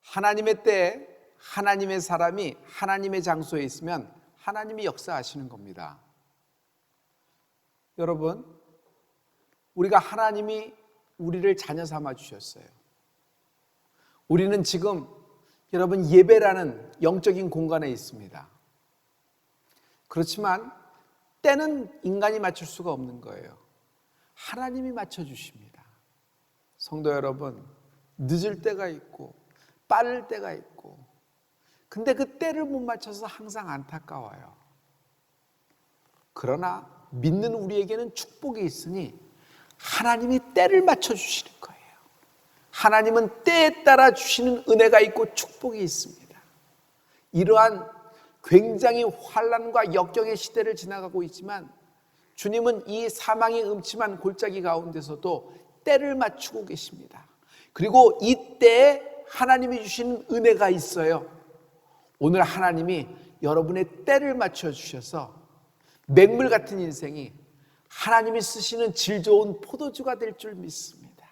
하나님의 때에 하나님의 사람이 하나님의 장소에 있으면 하나님이 역사하시는 겁니다. 여러분, 우리가 하나님이 우리를 자녀 삼아 주셨어요. 우리는 지금 여러분 예배라는 영적인 공간에 있습니다. 그렇지만 때는 인간이 맞출 수가 없는 거예요. 하나님이 맞춰주십니다. 성도 여러분, 늦을 때가 있고 빠를 때가 있고, 근데 그 때를 못 맞춰서 항상 안타까워요. 그러나 믿는 우리에게는 축복이 있으니 하나님이 때를 맞춰주시는 거예요. 하나님은 때에 따라 주시는 은혜가 있고 축복이 있습니다. 이러한 굉장히 환난과 역경의 시대를 지나가고 있지만 주님은 이 사망의 음침한 골짜기 가운데서도 때를 맞추고 계십니다. 그리고 이 때에 하나님이 주시는 은혜가 있어요. 오늘 하나님이 여러분의 때를 맞춰주셔서 맹물 같은 인생이 하나님이 쓰시는 질 좋은 포도주가 될 줄 믿습니다.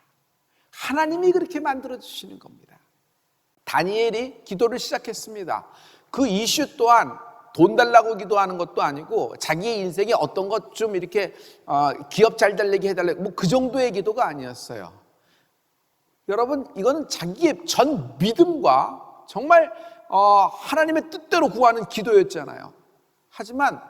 하나님이 그렇게 만들어주시는 겁니다. 다니엘이 기도를 시작했습니다. 그 이슈 또한 돈 달라고 기도하는 것도 아니고 자기의 인생에 어떤 것 좀 이렇게 기업 잘 달리게 해달라고 뭐 그 정도의 기도가 아니었어요. 여러분, 이거는 자기의 전 믿음과 정말 하나님의 뜻대로 구하는 기도였잖아요. 하지만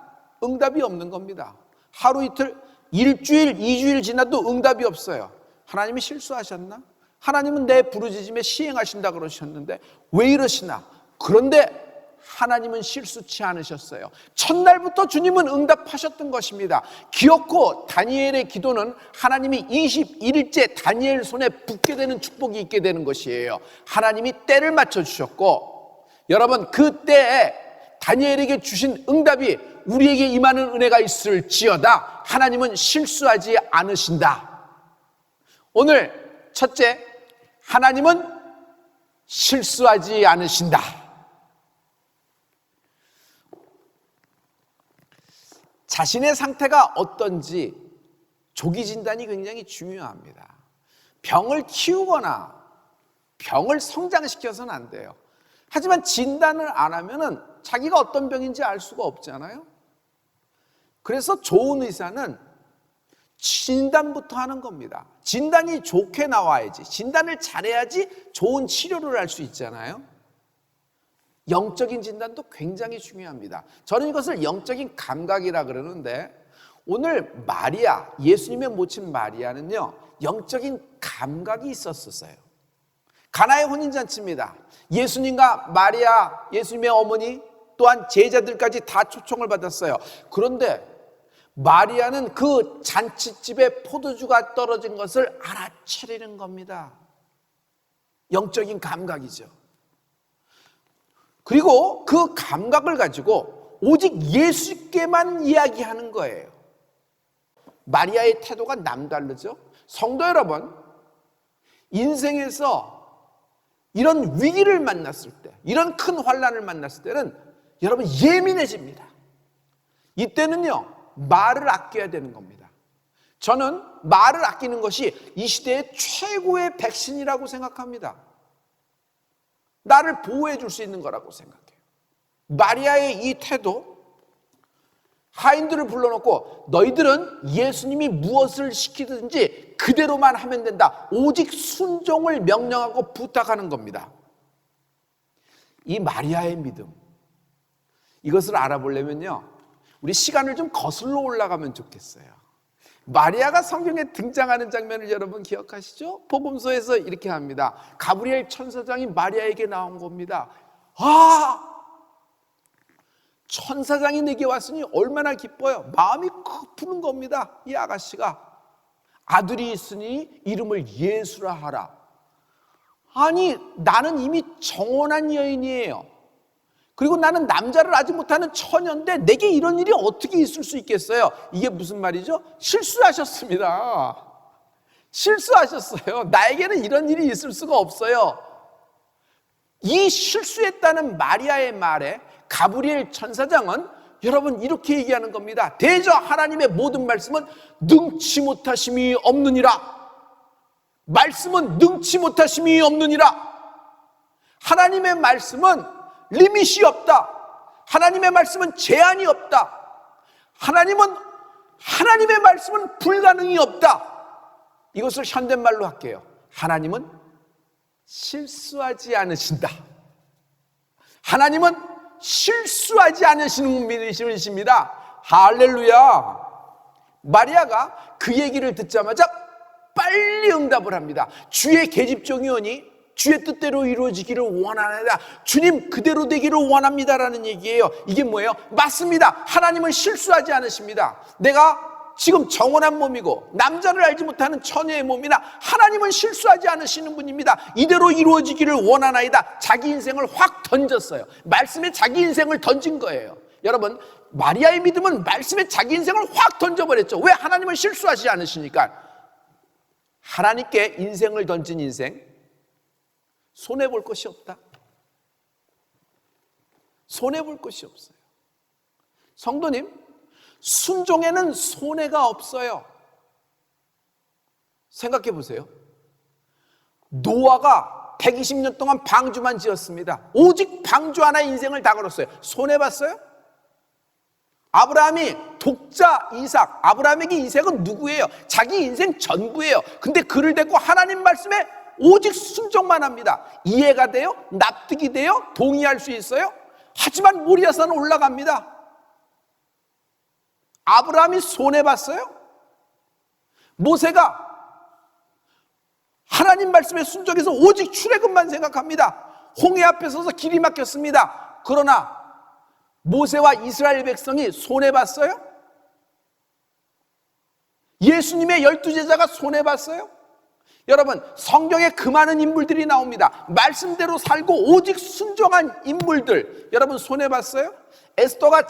응답이 없는 겁니다. 하루 이틀, 일주일, 2주일 지나도 응답이 없어요. 하나님이 실수하셨나? 하나님은 내 부르짖음에 시행하신다 그러셨는데 왜 이러시나? 그런데 하나님은 실수치 않으셨어요. 첫날부터 주님은 응답하셨던 것입니다. 기어코 다니엘의 기도는 하나님이 21일째 다니엘 손에 붙게 되는 축복이 있게 되는 것이에요. 하나님이 때를 맞춰주셨고, 여러분 그 때에 다니엘에게 주신 응답이 우리에게 임하는 은혜가 있을지어다. 하나님은 실수하지 않으신다. 오늘 첫째, 하나님은 실수하지 않으신다. 자신의 상태가 어떤지 조기 진단이 굉장히 중요합니다. 병을 키우거나 병을 성장시켜서는 안 돼요. 하지만 진단을 안 하면은 자기가 어떤 병인지 알 수가 없잖아요. 그래서 좋은 의사는 진단부터 하는 겁니다. 진단이 좋게 나와야지, 진단을 잘해야지 좋은 치료를 할 수 있잖아요. 영적인 진단도 굉장히 중요합니다. 저는 이것을 영적인 감각이라 그러는데, 오늘 마리아, 예수님의 모친 마리아는요, 영적인 감각이 있었어요. 가나의 혼인잔치입니다. 예수님과 마리아, 예수님의 어머니, 또한 제자들까지 다 초청을 받았어요. 그런데 마리아는 그 잔치집에 포도주가 떨어진 것을 알아차리는 겁니다. 영적인 감각이죠. 그리고 그 감각을 가지고 오직 예수께만 이야기하는 거예요. 마리아의 태도가 남다르죠. 성도 여러분, 인생에서 이런 위기를 만났을 때, 이런 큰 환난을 만났을 때는 여러분 예민해집니다. 이때는요, 말을 아껴야 되는 겁니다. 저는 말을 아끼는 것이 이 시대의 최고의 백신이라고 생각합니다. 나를 보호해 줄 수 있는 거라고 생각해요. 마리아의 이 태도, 하인들을 불러놓고 너희들은 예수님이 무엇을 시키든지 그대로만 하면 된다. 오직 순종을 명령하고 부탁하는 겁니다. 이 마리아의 믿음, 이것을 알아보려면요, 우리 시간을 좀 거슬러 올라가면 좋겠어요. 마리아가 성경에 등장하는 장면을 여러분 기억하시죠? 복음서에서 이렇게 합니다. 가브리엘 천사장이 마리아에게 나온 겁니다. 천사장이 내게 왔으니 얼마나 기뻐요. 마음이 크 푸는 겁니다. 이 아가씨가 아들이 있으니 이름을 예수라 하라. 아니, 나는 이미 정혼한 여인이에요. 그리고 나는 남자를 아직 못하는 처녀인데 내게 이런 일이 어떻게 있을 수 있겠어요? 이게 무슨 말이죠? 실수하셨습니다. 실수하셨어요. 나에게는 이런 일이 있을 수가 없어요. 이 실수했다는 마리아의 말에 가브리엘 천사장은 여러분 이렇게 얘기하는 겁니다. 대저 하나님의 모든 말씀은 능치 못하심이 없느니라. 말씀은 능치 못하심이 없느니라. 하나님의 말씀은 리밋이 없다. 하나님의 말씀은 제한이 없다. 하나님의 말씀은 불가능이 없다. 이것을 현대말로 할게요. 하나님은 실수하지 않으신다. 하나님은 실수하지 않으시는 분이십니다. 할렐루야. 마리아가 그 얘기를 듣자마자 빨리 응답을 합니다. 주의 계집종이 오니 주의 뜻대로 이루어지기를 원하나이다. 주님 그대로 되기를 원합니다라는 얘기예요. 이게 뭐예요? 맞습니다. 하나님은 실수하지 않으십니다. 내가 지금 정혼한 몸이고 남자를 알지 못하는 처녀의 몸이나 하나님은 실수하지 않으시는 분입니다. 이대로 이루어지기를 원하나이다. 자기 인생을 확 던졌어요. 말씀에 자기 인생을 던진 거예요. 여러분, 마리아의 믿음은 말씀에 자기 인생을 확 던져버렸죠. 왜? 하나님은 실수하지 않으시니까. 하나님께 인생을 던진 인생, 손해볼 것이 없다. 손해볼 것이 없어요. 성도님, 순종에는 손해가 없어요. 생각해 보세요. 노아가 120년 동안 방주만 지었습니다. 오직 방주 하나 인생을 다 걸었어요. 손해봤어요? 아브라함이 독자 이삭, 아브라함에게 이삭은 누구예요? 자기 인생 전부예요. 근데 그를 데리고 하나님 말씀에 오직 순종만 합니다. 이해가 돼요? 납득이 돼요? 동의할 수 있어요? 하지만 모리아산 올라갑니다. 아브라함이 손해봤어요? 모세가 하나님 말씀에 순종해서 오직 출애굽만 생각합니다. 홍해 앞에 서서 길이 막혔습니다. 그러나 모세와 이스라엘 백성이 손해봤어요? 예수님의 12제자가 손해봤어요? 여러분, 성경에 그 많은 인물들이 나옵니다. 말씀대로 살고 오직 순종한 인물들, 여러분 손해봤어요? 에스더가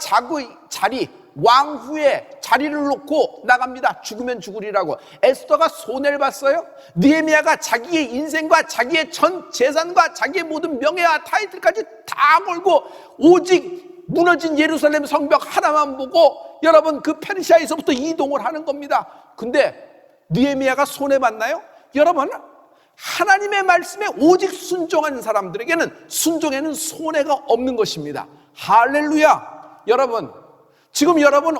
왕후의 자리를 놓고 나갑니다. 죽으면 죽으리라고. 에스더가 손해를 봤어요? 느헤미야가 자기의 인생과 자기의 전 재산과 자기의 모든 명예와 타이틀까지 다 걸고 오직 무너진 예루살렘 성벽 하나만 보고 여러분 그 페르시아에서부터 이동을 하는 겁니다. 근데 느헤미야가 손해봤나요? 여러분, 하나님의 말씀에 오직 순종하는 사람들에게는 순종에는 손해가 없는 것입니다. 할렐루야. 여러분, 지금 여러분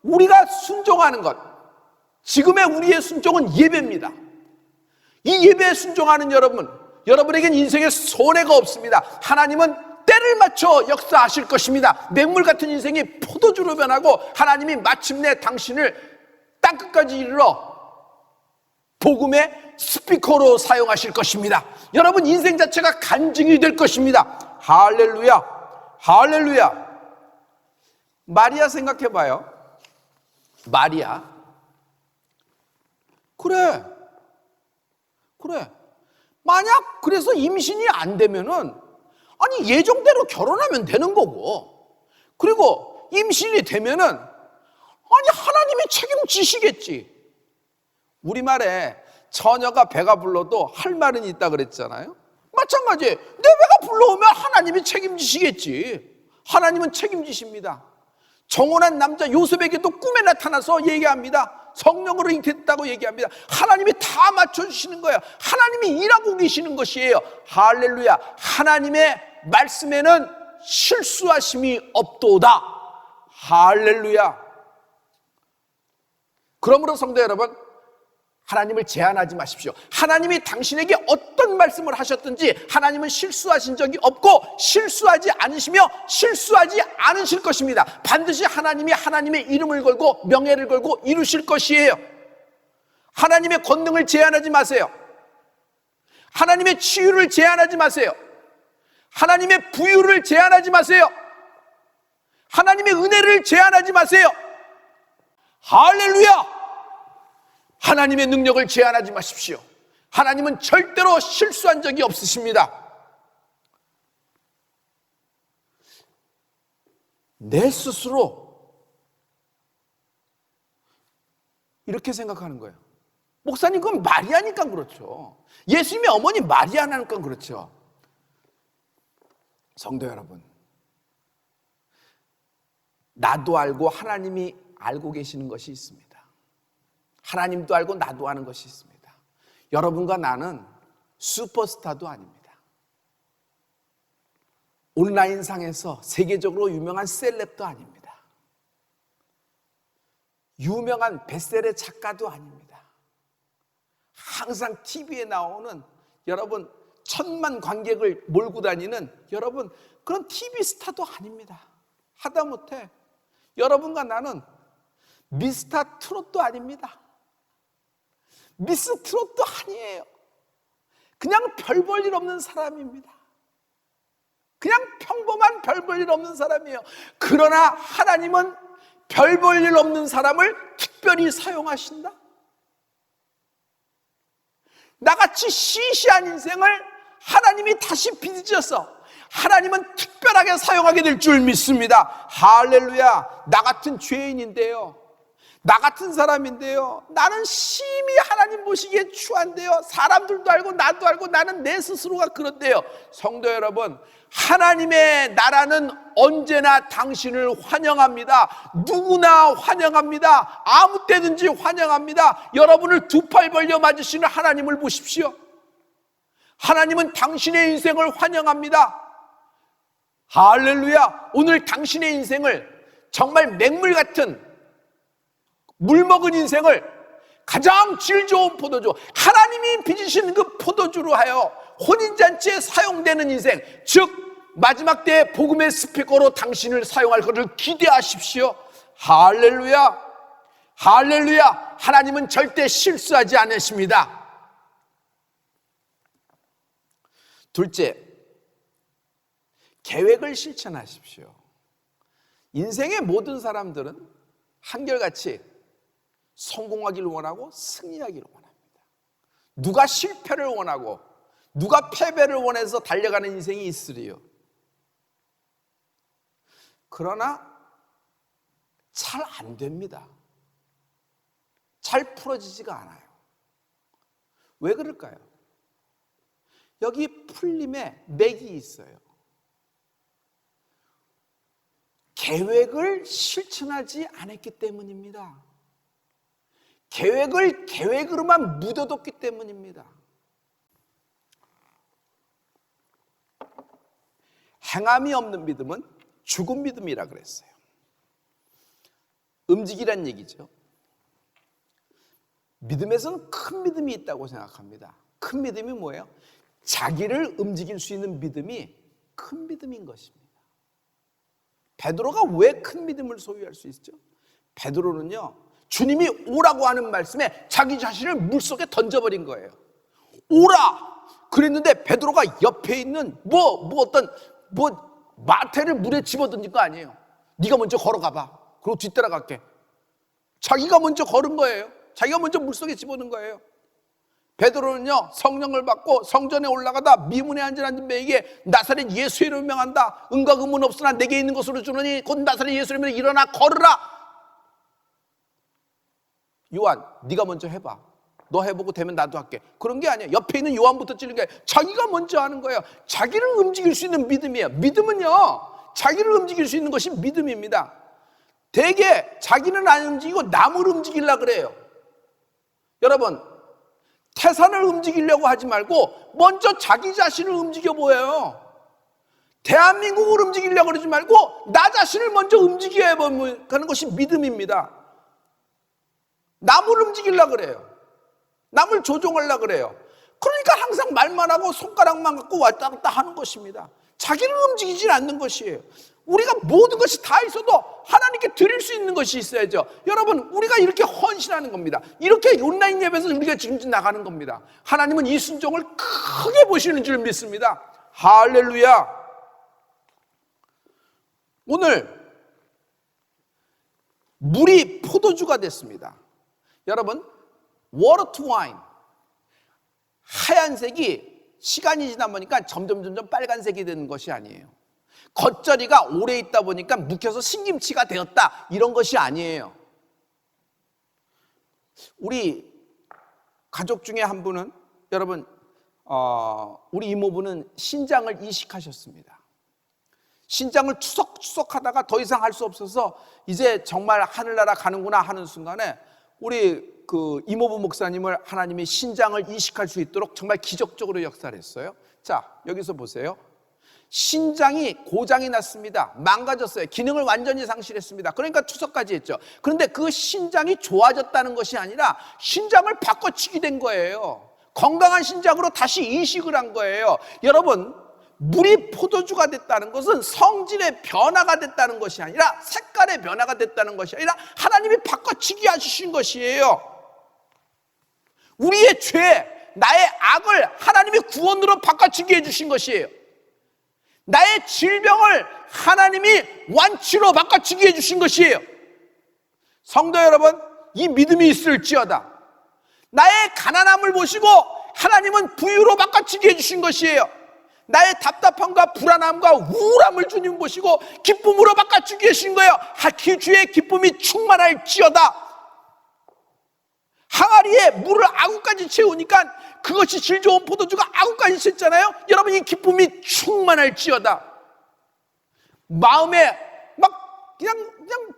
우리가 순종하는 것, 지금의 우리의 순종은 예배입니다. 이 예배에 순종하는 여러분에게는 인생에 손해가 없습니다. 하나님은 때를 맞춰 역사하실 것입니다. 맹물 같은 인생이 포도주로 변하고 하나님이 마침내 당신을 땅끝까지 이르러 복음의 스피커로 사용하실 것입니다. 여러분 인생 자체가 간증이 될 것입니다. 할렐루야. 할렐루야. 마리아 생각해봐요. 마리아. 그래. 만약 그래서 임신이 안 되면은 아니 예정대로 결혼하면 되는 거고, 그리고 임신이 되면은 아니 하나님이 책임지시겠지. 우리말에 처녀가 배가 불러도 할 말은 있다 그랬잖아요. 마찬가지, 내 배가 불러오면 하나님이 책임지시겠지. 하나님은 책임지십니다. 정혼한 남자 요셉에게도 꿈에 나타나서 얘기합니다. 성령으로 잉태했다고 얘기합니다. 하나님이 다 맞춰주시는 거예요. 하나님이 일하고 계시는 것이에요. 할렐루야. 하나님의 말씀에는 실수하심이 없도다. 할렐루야. 그러므로 성도 여러분, 하나님을 제한하지 마십시오. 하나님이 당신에게 어떤 말씀을 하셨든지 하나님은 실수하신 적이 없고 실수하지 않으시며 실수하지 않으실 것입니다. 반드시 하나님이 하나님의 이름을 걸고 명예를 걸고 이루실 것이에요. 하나님의 권능을 제한하지 마세요. 하나님의 치유를 제한하지 마세요. 하나님의 부유를 제한하지 마세요. 하나님의 은혜를 제한하지 마세요. 할렐루야. 하나님의 능력을 제한하지 마십시오. 하나님은 절대로 실수한 적이 없으십니다. 내 스스로 이렇게 생각하는 거예요. 목사님, 그건 마리아니까 그렇죠. 예수님의 어머니 마리아니까 그렇죠. 성도 여러분, 나도 알고 하나님이 알고 계시는 것이 있습니다. 하나님도 알고 나도 아는 것이 있습니다. 여러분과 나는 슈퍼스타도 아닙니다. 온라인상에서 세계적으로 유명한 셀럽도 아닙니다. 유명한 베스트셀러 작가도 아닙니다. 항상 TV에 나오는 여러분 1000만 관객을 몰고 다니는 여러분 그런 TV 스타도 아닙니다. 하다못해 여러분과 나는 미스터 트롯도 아닙니다. 미스 트롯도 아니에요. 그냥 별 볼 일 없는 사람입니다. 그냥 평범한 별 볼 일 없는 사람이에요. 그러나 하나님은 별 볼 일 없는 사람을 특별히 사용하신다. 나같이 시시한 인생을 하나님이 다시 빚으셔서 하나님은 특별하게 사용하게 될 줄 믿습니다. 할렐루야. 나 같은 죄인인데요, 나 같은 사람인데요, 나는 심히 하나님 보시기에 추한데요, 사람들도 알고 나도 알고 나는 내 스스로가 그런데요. 성도 여러분, 하나님의 나라는 언제나 당신을 환영합니다. 누구나 환영합니다. 아무 때든지 환영합니다. 여러분을 두 팔 벌려 맞으시는 하나님을 보십시오. 하나님은 당신의 인생을 환영합니다. 할렐루야. 오늘 당신의 인생을 정말 맹물 같은 물 먹은 인생을 가장 질 좋은 포도주, 하나님이 빚으신 그 포도주로 하여 혼인잔치에 사용되는 인생, 즉 마지막 때의 복음의 스피커로 당신을 사용할 것을 기대하십시오. 할렐루야. 할렐루야. 하나님은 절대 실수하지 않으십니다. 둘째, 계획을 실천하십시오. 인생의 모든 사람들은 한결같이 성공하기를 원하고 승리하기를 원합니다. 누가 실패를 원하고 누가 패배를 원해서 달려가는 인생이 있으리요. 그러나 잘 안 됩니다. 잘 풀어지지가 않아요. 왜 그럴까요? 여기 풀림에 맥이 있어요. 계획을 실천하지 않았기 때문입니다. 계획을 계획으로만 묻어뒀기 때문입니다. 행함이 없는 믿음은 죽은 믿음이라 그랬어요. 움직이란 얘기죠. 믿음에서는 큰 믿음이 있다고 생각합니다. 큰 믿음이 뭐예요? 자기를 움직일 수 있는 믿음이 큰 믿음인 것입니다. 베드로가 왜 큰 믿음을 소유할 수 있죠? 베드로는요, 주님이 오라고 하는 말씀에 자기 자신을 물속에 던져버린 거예요. 오라! 그랬는데 베드로가 옆에 있는 어떤 마태를 물에 집어던진 거 아니에요. 네가 먼저 걸어가봐. 그리고 뒤따라갈게. 자기가 먼저 걸은 거예요. 자기가 먼저 물속에 집어넣은 거예요. 베드로는요, 성령을 받고 성전에 올라가다 미문에 앉은 자에게 나사렛 예수의 이름을 명한다. 은과 금은 없으나 내게 있는 것으로 주노니 곧 나사렛 예수의 이름으로 일어나 걸으라. 요한, 네가 먼저 해봐. 너 해보고 되면 나도 할게. 그런 게 아니에요. 옆에 있는 요한부터 찌르는 게 아니에요. 자기가 먼저 하는 거예요. 자기를 움직일 수 있는 믿음이에요. 믿음은요, 자기를 움직일 수 있는 것이 믿음입니다. 대개 자기는 안 움직이고 남을 움직이려고 그래요. 여러분, 태산을 움직이려고 하지 말고 먼저 자기 자신을 움직여 보여요. 대한민국을 움직이려고 그러지 말고 나 자신을 먼저 움직여야 하는 것이 믿음입니다. 남을 움직이려고 그래요. 남을 조종하려고 그래요. 그러니까 항상 말만 하고 손가락만 갖고 왔다 갔다 하는 것입니다. 자기를 움직이지 않는 것이에요. 우리가 모든 것이 다 있어도 하나님께 드릴 수 있는 것이 있어야죠. 여러분, 우리가 이렇게 헌신하는 겁니다. 이렇게 온라인 예배에서 우리가 지금 나가는 겁니다. 하나님은 이 순종을 크게 보시는 줄 믿습니다. 할렐루야. 오늘 물이 포도주가 됐습니다. 여러분, water to wine, 하얀색이 시간이 지나 보니까 점점 빨간색이 되는 것이 아니에요. 겉절이가 오래 있다 보니까 묵혀서 신김치가 되었다, 이런 것이 아니에요. 우리 가족 중에 한 분은, 여러분, 우리 이모부는 신장을 이식하셨습니다. 신장을 추석하다가 더 이상 할 수 없어서 이제 정말 하늘나라 가는구나 하는 순간에 우리 그 이모부 목사님을 하나님이 신장을 이식할 수 있도록 정말 기적적으로 역사를 했어요. 자, 여기서 보세요. 신장이 고장이 났습니다. 망가졌어요. 기능을 완전히 상실했습니다. 그러니까 투석까지 했죠. 그런데 그 신장이 좋아졌다는 것이 아니라 신장을 바꿔치기 된 거예요. 건강한 신장으로 다시 이식을 한 거예요. 여러분, 물이 포도주가 됐다는 것은 성질의 변화가 됐다는 것이 아니라, 색깔의 변화가 됐다는 것이 아니라 하나님이 바꿔치기 하신 것이에요. 우리의 죄, 나의 악을 하나님이 구원으로 바꿔치기 해주신 것이에요. 나의 질병을 하나님이 완치로 바꿔치기 해주신 것이에요. 성도 여러분, 이 믿음이 있을지어다. 나의 가난함을 보시고 하나님은 부유로 바꿔치기 해주신 것이에요. 나의 답답함과 불안함과 우울함을 주님 보시고 기쁨으로 바꿔주게 하신 거예요. 주의 기쁨이 충만할지어다. 항아리에 물을 아구까지 채우니까 그것이 질 좋은 포도주가 아구까지 찼잖아요. 여러분, 이 기쁨이 충만할지어다. 마음에 막 그냥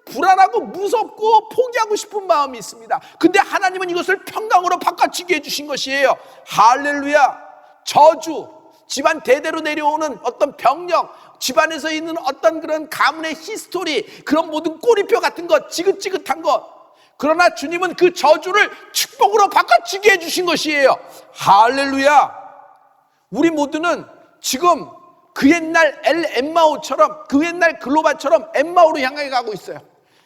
불안하고 무섭고 포기하고 싶은 마음이 있습니다. 근데 하나님은 이것을 평강으로 바꿔치게 해주신 것이에요. 할렐루야. 저주, 집안 대대로 내려오는 어떤 병력, 집안에서 있는 어떤 그런 가문의 히스토리, 그런 모든 꼬리표 같은 것, 지긋지긋한 것, 그러나 주님은 그 저주를 축복으로 바꿔치게 해주신 것이에요. 할렐루야. 우리 모두는 지금 그 옛날 엠마오처럼, 그 옛날 글로바처럼 엠마오로 향해 가고 있어요.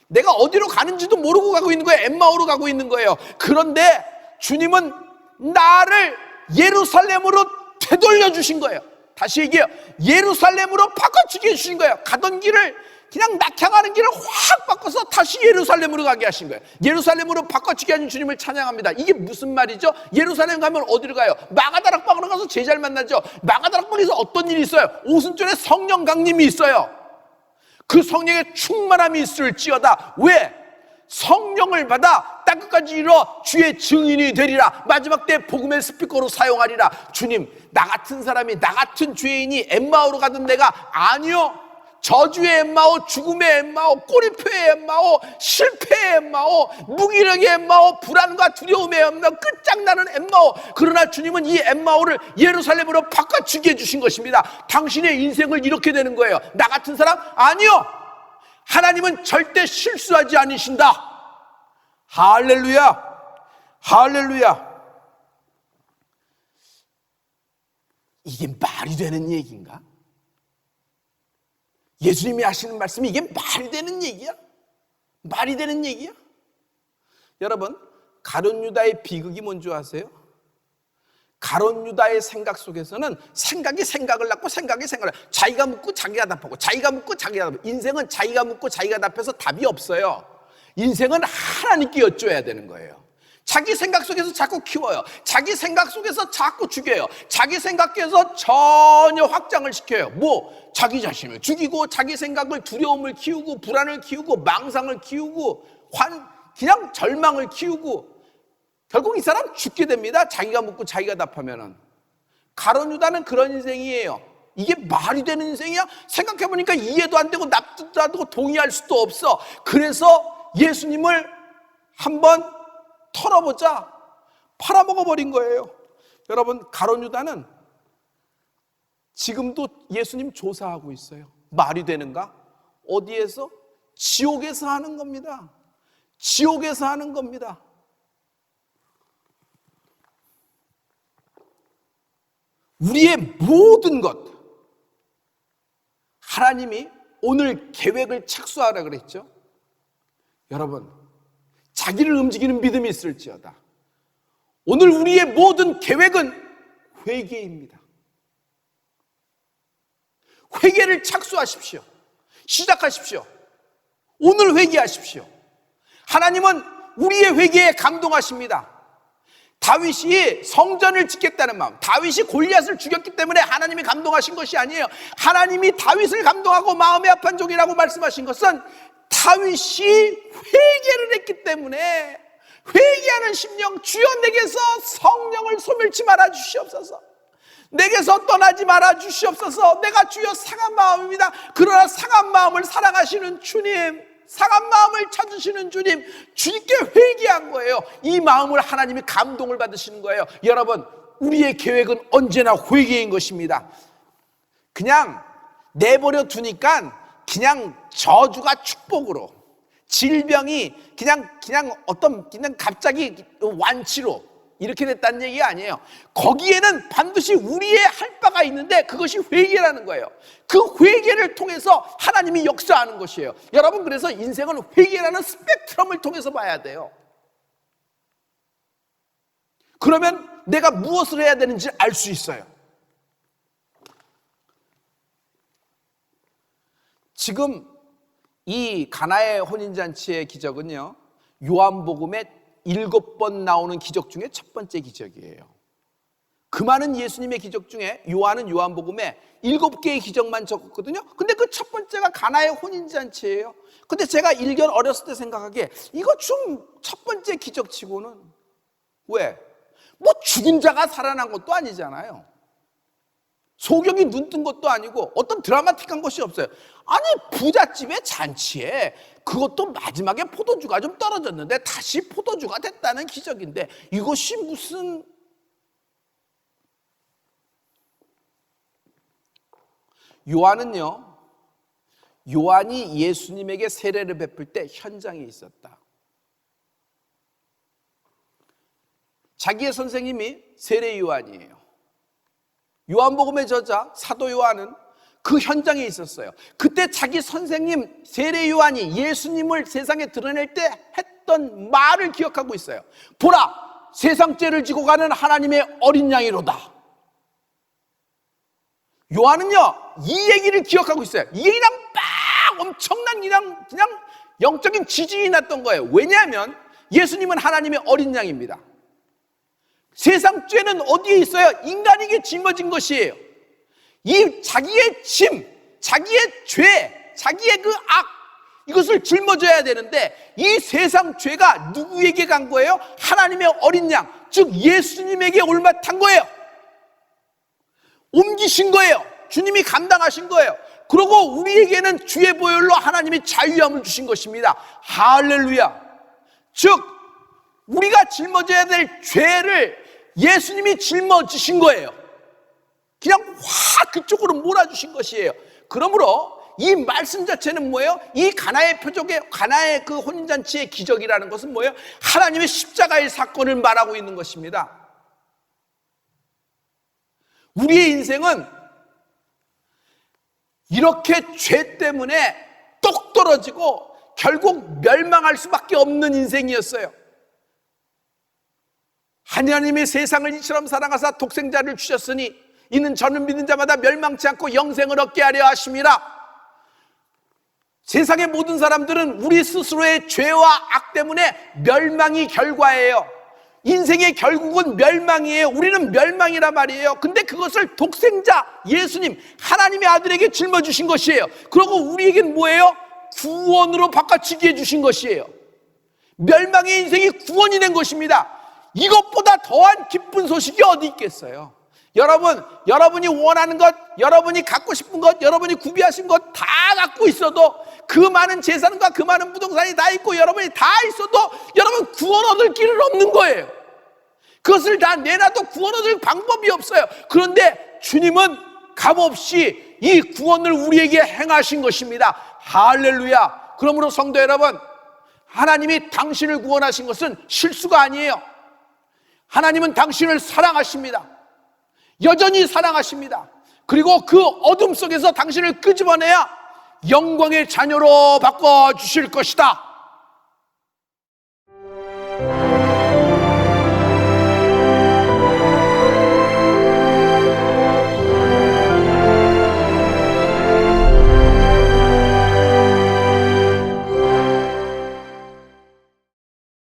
내가 어디로 가는지도 모르고 가고 있는 거예요. 엠마오로 가고 있는 거예요. 그런데 주님은 나를 예루살렘으로 되돌려 주신 거예요. 다시 얘기해요. 예루살렘으로 바꿔치게 해주신 거예요. 가던 길을, 그냥 낙향하는 길을 확 바꿔서 다시 예루살렘으로 가게 하신 거예요. 예루살렘으로 바꿔치게 하신 주님을 찬양합니다. 이게 무슨 말이죠? 예루살렘 가면 어디로 가요? 마가다락방으로 가서 제자를 만나죠. 마가다락방에서 어떤 일이 있어요? 오순절에 성령 강림이 있어요. 그 성령의 충만함이 있을지어다. 왜? 성령을 받아 땅끝까지 이르러 주의 증인이 되리라. 마지막 때 복음의 스피커로 사용하리라. 주님, 나 같은 사람이, 나 같은 죄인이 엠마오로 가던 내가, 아니요, 저주의 엠마오, 죽음의 엠마오, 꼬리표의 엠마오, 실패의 엠마오, 무기력의 엠마오, 불안과 두려움의 엠마오, 끝장나는 엠마오. 그러나 주님은 이 엠마오를 예루살렘으로 바꿔치게 해주신 것입니다. 당신의 인생을 이렇게 되는 거예요. 나 같은 사람? 아니요, 하나님은 절대 실수하지 않으신다. 할렐루야. 할렐루야. 이게 말이 되는 얘기인가? 예수님이 하시는 말씀이 이게 말이 되는 얘기야? 말이 되는 얘기야? 여러분, 가룟 유다의 비극이 뭔지 아세요? 가룟 유다의 생각 속에서는 생각이 생각을 낳고 생각이 생각을 낳고, 자기가 묻고 자기가 답하고, 자기가 묻고 자기가 답하고. 인생은 자기가 묻고 자기가 답해서 답이 없어요. 인생은 하나님께 여쭤야 되는 거예요. 자기 생각 속에서 자꾸 키워요. 자기 생각 속에서 자꾸 죽여요. 자기 생각에서 전혀 확장을 시켜요. 뭐? 자기 자신을 죽이고, 자기 생각을, 두려움을 키우고, 불안을 키우고, 망상을 키우고, 그냥 절망을 키우고, 결국 이 사람 죽게 됩니다. 자기가 묻고 자기가 답하면은. 가룟 유다는 그런 인생이에요. 이게 말이 되는 인생이야? 생각해보니까 이해도 안 되고 납득도 안 되고 동의할 수도 없어. 그래서 예수님을 한번 털어보자, 팔아먹어버린 거예요. 여러분, 가룟 유다는 지금도 예수님 조사하고 있어요. 말이 되는가? 어디에서? 지옥에서 하는 겁니다. 지옥에서 하는 겁니다. 우리의 모든 것, 하나님이 오늘 계획을 착수하라 그랬죠. 여러분, 자기를 움직이는 믿음이 있을지어다. 오늘 우리의 모든 계획은 회개입니다. 회개를 착수하십시오. 시작하십시오. 오늘 회개하십시오. 하나님은 우리의 회개에 감동하십니다. 다윗이 성전을 짓겠다는 마음, 다윗이 골리앗을 죽였기 때문에 하나님이 감동하신 것이 아니에요. 하나님이 다윗을 감동하고 마음이 아픈 종이라고 말씀하신 것은 다윗이 회개를 했기 때문에, 회개하는 심령, 주여 내게서 성령을 소멸치 말아 주시옵소서. 내게서 떠나지 말아 주시옵소서. 내가 주여 상한 마음입니다. 그러나 상한 마음을 사랑하시는 주님, 상한 마음을 찾으시는 주님, 주님께 회개한 거예요. 이 마음을 하나님이 감동을 받으시는 거예요. 여러분, 우리의 계획은 언제나 회개인 것입니다. 그냥 내버려 두니까 그냥 저주가 축복으로, 질병이 그냥 갑자기 완치로 이렇게 됐다는 얘기가 아니에요. 거기에는 반드시 우리의 할 바가 있는데 그것이 회개라는 거예요. 그 회개를 통해서 하나님이 역사하는 것이에요. 여러분, 그래서 인생은 회개라는 스펙트럼을 통해서 봐야 돼요. 그러면 내가 무엇을 해야 되는지 알 수 있어요. 지금 이 가나의 혼인잔치의 기적은요, 요한복음에 7번 나오는 기적 중에 첫 번째 기적이에요. 그 많은 예수님의 기적 중에 요한은 요한복음에 7개의 기적만 적었거든요. 근데 그 첫 번째가 가나의 혼인잔치예요. 근데 제가 일견 어렸을 때 생각하기에 이거 좀 첫 번째 기적치고는, 왜? 뭐 죽은 자가 살아난 것도 아니잖아요. 소경이 눈 뜬 것도 아니고 어떤 드라마틱한 것이 없어요. 아니, 부잣집의 잔치에 그것도 마지막에 포도주가 좀 떨어졌는데 다시 포도주가 됐다는 기적인데 이것이 무슨, 요한은요, 요한이 예수님에게 세례를 베풀 때 현장에 있었다. 자기의 선생님이 세례 요한이에요. 요한복음의 저자 사도 요한은 그 현장에 있었어요. 그때 자기 선생님 세례 요한이 예수님을 세상에 드러낼 때 했던 말을 기억하고 있어요. 보라, 세상 죄를 지고 가는 하나님의 어린 양이로다. 요한은요, 이 얘기를 기억하고 있어요. 이 얘기랑 막 엄청난 그냥 영적인 지진이 났던 거예요. 왜냐하면 예수님은 하나님의 어린 양입니다. 세상 죄는 어디에 있어요? 인간에게 짊어진 것이에요. 이 자기의 짐, 자기의 죄, 자기의 그 악, 이것을 짊어져야 되는데 이 세상 죄가 누구에게 간 거예요? 하나님의 어린 양, 즉 예수님에게 올맡은 거예요. 옮기신 거예요. 주님이 감당하신 거예요. 그리고 우리에게는 주의 보혈로 하나님이 자유함을 주신 것입니다. 할렐루야. 즉 우리가 짊어져야 될 죄를 예수님이 짊어지신 거예요. 그냥 확 그쪽으로 몰아주신 것이에요. 그러므로 이 말씀 자체는 뭐예요? 이 가나의 표적의, 가나의 그 혼인잔치의 기적이라는 것은 뭐예요? 하나님의 십자가의 사건을 말하고 있는 것입니다. 우리의 인생은 이렇게 죄 때문에 똑 떨어지고 결국 멸망할 수밖에 없는 인생이었어요. 하나님의 세상을 이처럼 사랑하사 독생자를 주셨으니 이는 저는 믿는 자마다 멸망치 않고 영생을 얻게 하려 하심이라. 세상의 모든 사람들은 우리 스스로의 죄와 악 때문에 멸망이 결과예요. 인생의 결국은 멸망이에요. 우리는 멸망이란 말이에요. 근데 그것을 독생자 예수님 하나님의 아들에게 짊어주신 것이에요. 그리고 우리에겐 뭐예요? 구원으로 바꿔치기 해주신 것이에요. 멸망의 인생이 구원이 된 것입니다. 이것보다 더한 기쁜 소식이 어디 있겠어요? 여러분, 여러분이 원하는 것, 여러분이 갖고 싶은 것, 여러분이 구비하신 것 다 갖고 있어도, 그 많은 재산과 그 많은 부동산이 다 있고 여러분이 다 있어도 여러분 구원 얻을 길은 없는 거예요. 그것을 다 내놔도 구원 얻을 방법이 없어요. 그런데 주님은 값없이 이 구원을 우리에게 행하신 것입니다. 할렐루야. 그러므로 성도 여러분, 하나님이 당신을 구원하신 것은 실수가 아니에요. 하나님은 당신을 사랑하십니다. 여전히 사랑하십니다. 그리고 그 어둠 속에서 당신을 끄집어내야 영광의 자녀로 바꿔주실 것이다.